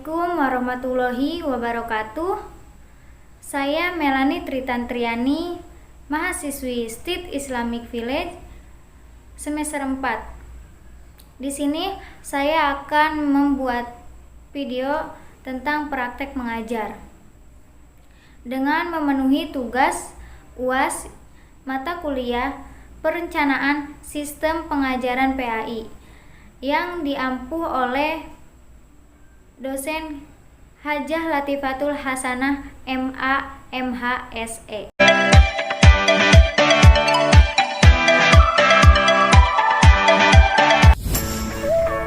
Assalamualaikum warahmatullahi wabarakatuh. Saya Melani Tritantriani, mahasiswi STIT Islamic Village semester 4. Di sini saya akan membuat video tentang praktek mengajar dengan memenuhi tugas UAS mata kuliah Perencanaan Sistem Pengajaran PAI yang diampuh oleh dosen Hajah Latifatul Hasanah MA MHSE.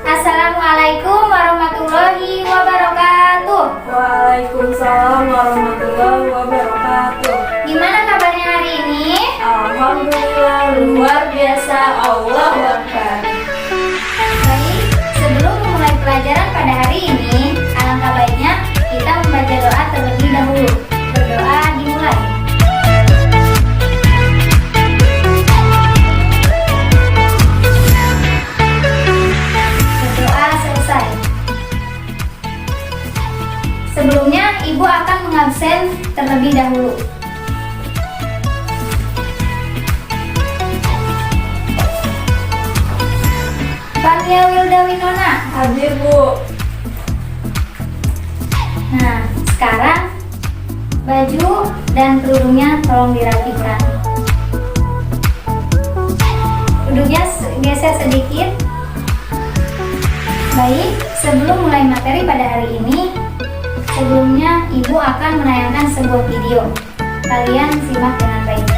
Assalamualaikum warahmatullahi wabarakatuh. Waalaikumsalam warahmatullahi wabarakatuh. Gimana kabarnya hari ini? Alhamdulillah luar biasa, Allahu Akbar. Baik, sebelum memulai pelajaran pada hari ini, alangkah baiknya kita membaca doa terlebih dahulu. Berdoa dimulai. Berdoa selesai. Sebelumnya, Ibu akan mengabsen terlebih dahulu. Fania Wilda Winona. Hadir, Bu. Nah, sekarang baju dan kerudungnya tolong dirapikan. Duduknya geser sedikit. Baik, sebelum mulai materi pada hari ini, sebelumnya Ibu akan menayangkan sebuah video. Kalian simak dengan baik.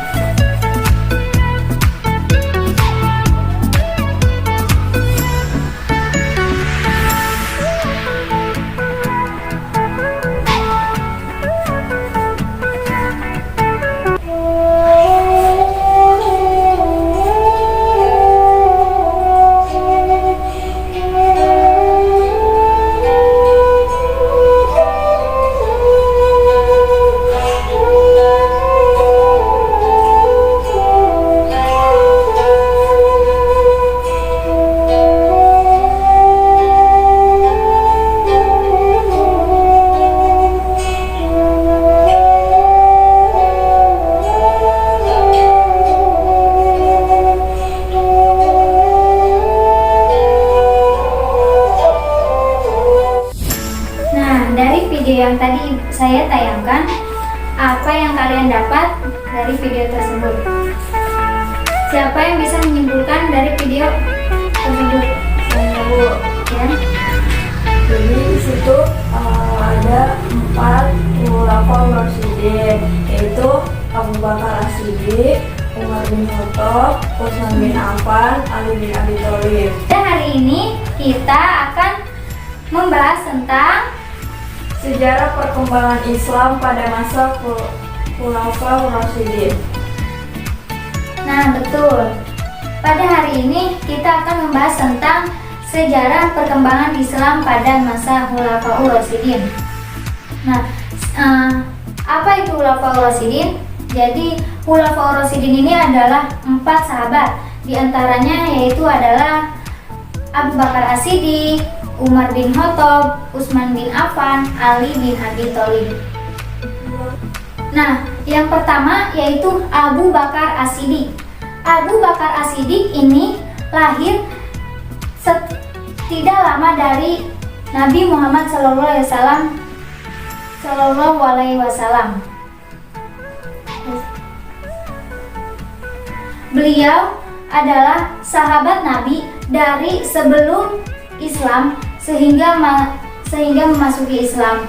Yang tadi saya tayangkan, apa yang kalian dapat dari video tersebut? Siapa yang bisa menyimpulkan dari video tersebut? Saya, Bu. Ya. Jadi di situ ada 4 khulafaur rasyidin, yaitu Abu Bakar As-Siddiq, Umar bin Khattab, Utsman bin Affan, Ali bin Abi Thalib. Dan hari ini kita akan membahas tentang Sejarah perkembangan Islam pada masa Khulafaur Rasyidin. Nah, betul. Pada hari ini kita akan membahas tentang sejarah perkembangan Islam pada masa Khulafaur Rasyidin. Nah, apa itu Khulafaur Rasyidin? Jadi, Khulafaur Rasyidin ini adalah 4 sahabat. Di antaranya yaitu adalah Abu Bakar As-Siddiq, Umar bin Khattab, Utsman bin Affan, Ali bin Abi Thalib. Nah, yang pertama yaitu Abu Bakar As-Siddiq. Abu Bakar As-Siddiq ini lahir tidak lama dari Nabi Muhammad Sallallahu Alaihi Wasallam. Beliau adalah sahabat Nabi dari sebelum Islam sehingga memasuki Islam,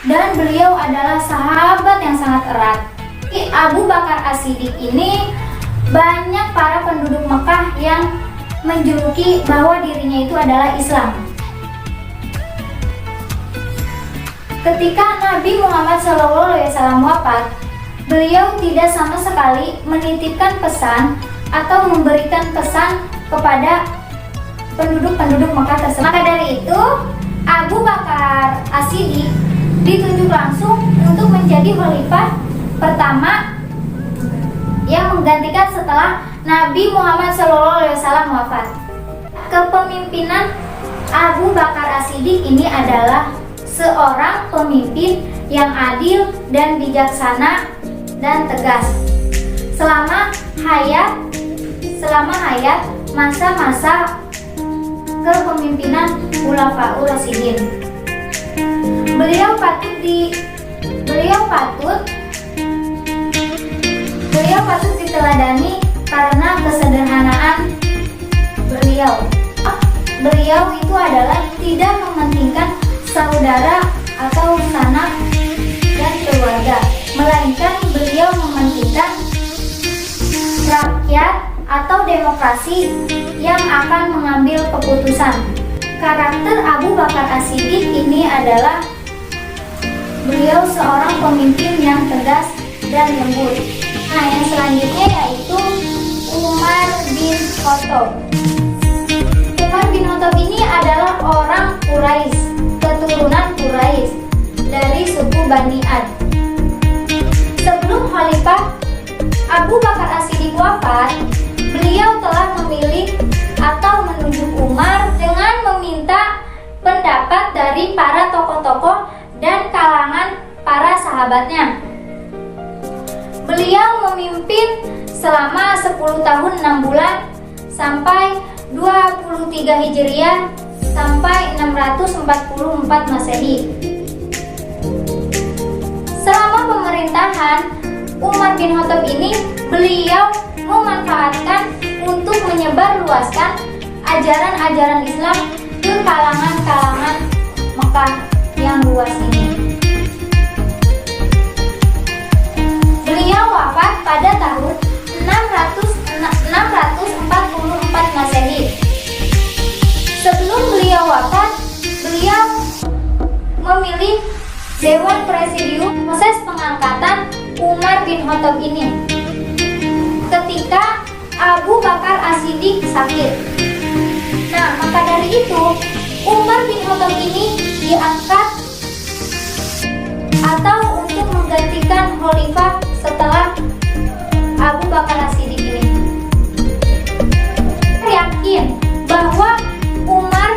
dan beliau adalah sahabat yang sangat erat. Abu Bakar As-Siddiq ini banyak para penduduk Mekah yang menjuluki bahwa dirinya itu adalah Islam. Ketika Nabi Muhammad SAW wafat, beliau tidak sama sekali menitipkan pesan atau memberikan pesan kepada penduduk Mekah tersebut. Maka dari itu, Abu Bakar As-Siddiq ditunjuk langsung untuk menjadi khalifah pertama yang menggantikan setelah Nabi Muhammad SAW wafat. Kepemimpinan Abu Bakar As-Siddiq ini adalah seorang pemimpin yang adil dan bijaksana dan tegas selama hayat masa-masa kepemimpinan Khulafaur Rasyidin. Beliau patut diteladani karena kesederhanaan beliau. Beliau itu adalah tidak mementingkan saudara atau sanak dan keluarga, melainkan beliau mementingkan rakyat atau demokrasi yang akan mengambil keputusan. Karakter Abu Bakar As-Siddiq ini adalah beliau seorang pemimpin yang tegas dan lembut. Nah, yang selanjutnya yaitu Umar bin Khattab. Umar bin Khattab ini adalah orang Quraisy, keturunan Quraisy dari suku Bani Ad. Sebelum Khalifah Abu Bakar As-Siddiq wafat, beliau telah memilih atau menunjuk Umar dengan meminta pendapat dari para tokoh-tokoh dan kalangan para sahabatnya. Beliau memimpin selama 10 tahun 6 bulan sampai 23 Hijriah sampai 644 Masehi. Selama pemerintahan Umar bin Khattab ini, beliau memanfaatkan untuk menyebarluaskan ajaran-ajaran Islam ke kalangan-kalangan Mekah yang luas ini. Beliau wafat pada tahun 644 Masehi. Sebelum beliau wafat, beliau memilih Dewan Presidium proses pengangkatan Umar bin Khattab ini ketika Abu Bakar As-Siddiq sakit. Nah, maka dari itu Umar bin Khattab ini diangkat atau untuk menggantikan khalifah setelah Abu Bakar As-Siddiq ini. Saya yakin bahwa Umar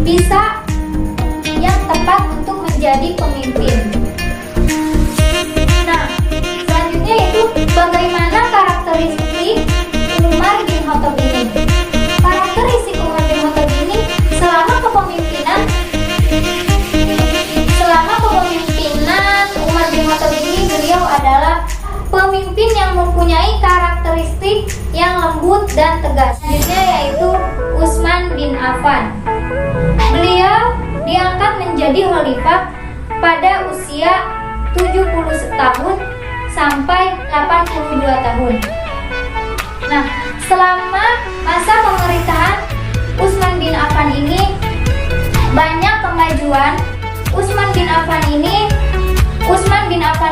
bisa yang tepat untuk menjadi pemimpin. Nah, selanjutnya yaitu bagaimana karakteristik Umar bin Khattab ini. Karakteristik Umar bin Khattab ini selama kepemimpinan Umar bin Khattab ini, beliau adalah pemimpin yang mempunyai karakteristik yang lembut dan tegas. Selanjutnya yaitu Utsman bin Affan. Beliau diangkat menjadi khalifah pada usia 70 tahun sampai 82 tahun. Nah, selama masa pemerintahan Utsman bin Affan ini banyak kemajuan. Utsman bin Affan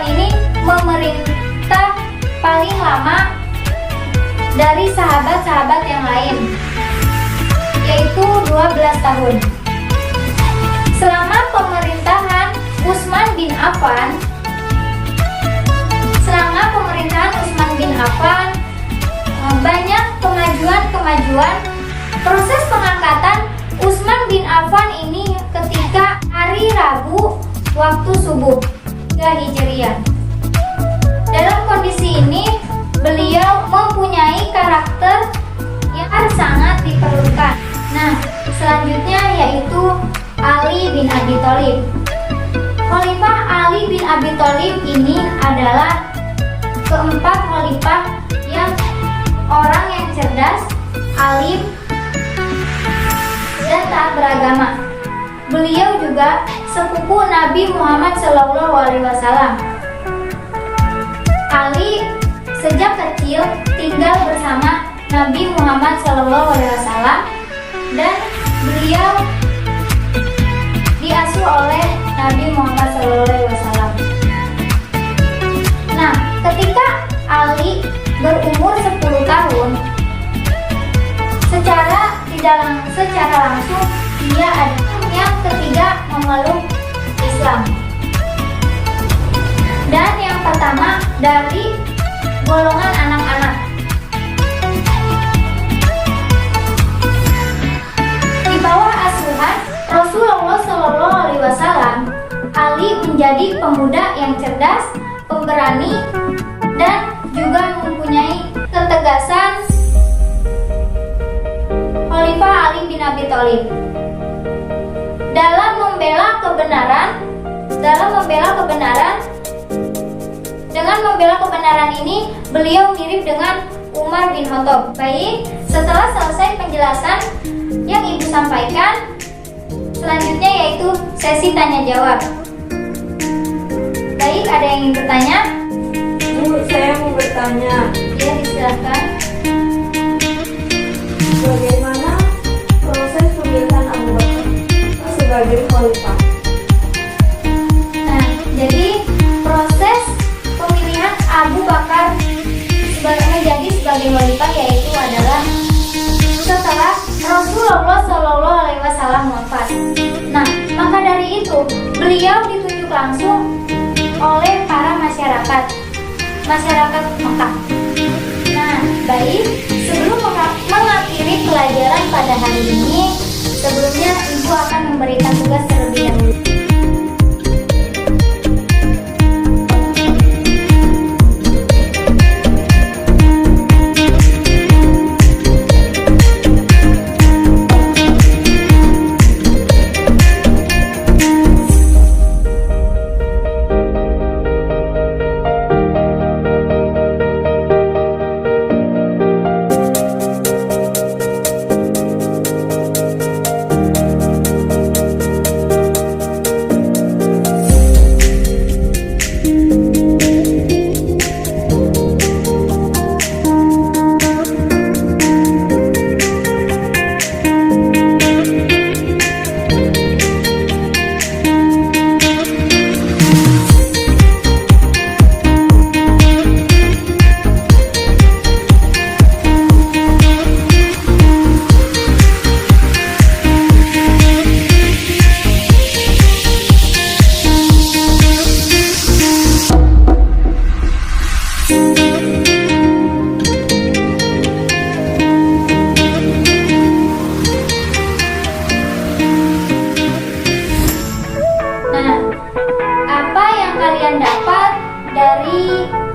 ini memerintah paling lama dari sahabat-sahabat yang lain, yaitu 12 tahun. Selama pemerintahan Utsman bin Affan, banyak kemajuan. Proses pengangkatan Utsman bin Affan ini ketika hari Rabu waktu subuh 3 Hijriah. Dalam kondisi ini beliau mempunyai karakter yang sangat diperlukan. Nah, selanjutnya yaitu Ali bin Abi Thalib. Khalifah Ali bin Abi Thalib ini adalah keempat khalifah yang orang yang cerdas, alim, dan taat beragama. Beliau juga sepupu Nabi Muhammad SAW. Ali sejak kecil tinggal bersama Nabi Muhammad SAW dan beliau diasuh oleh Nabi Muhammad SAW. Nah, ketika Ali berumur 10 tahun, secara langsung dia adalah yang ketiga memeluk Islam. Dan yang pertama dari golongan anak-anak. Di bawah asuhan Rasulullah SAW, pemuda yang cerdas, pemberani, dan juga mempunyai ketegasan Khalifah Ali bin Abi Thalib dalam membela kebenaran. Dengan membela kebenaran ini, beliau mirip dengan Umar bin Khattab. Baik, setelah selesai penjelasan yang Ibu sampaikan, selanjutnya yaitu sesi tanya jawab. Baik, ada yang ingin bertanya? Bu, saya mau bertanya, Ya, silakan. bagaimana proses pemilihan Abu Bakar sebagai khalifah? Nah, jadi proses pemilihan Abu Bakar menjadi sebagai khalifah yaitu adalah setelah Rasulullah Shallallahu Alaihi Wasallam wafat. Nah, maka dari itu beliau ditunjuk langsung oleh para masyarakat Mekah. Nah, baik, sebelum mengakhiri pelajaran pada hari ini, sebelumnya Ibu akan memberikan tugas terlebih dahulu.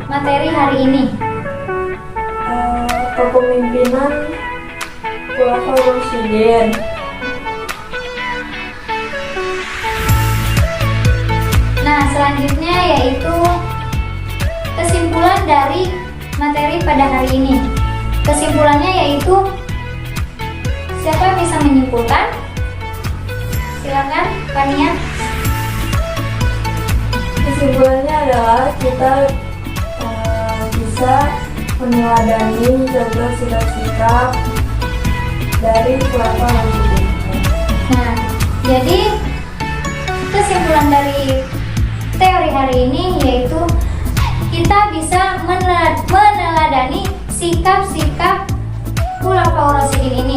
Materi hari ini. Kepemimpinan Khulafaur Rasyidin. Nah, selanjutnya yaitu kesimpulan dari materi pada hari ini. Kesimpulannya yaitu, siapa yang bisa menyimpulkan? Silakan, Fania. Kesimpulannya adalah kita bisa meneladani contoh sikap-sikap dari Khulafaur Rasyidin. Nah, jadi kesimpulan dari teori hari ini yaitu kita bisa meneladani sikap-sikap Khulafaur Rasyidin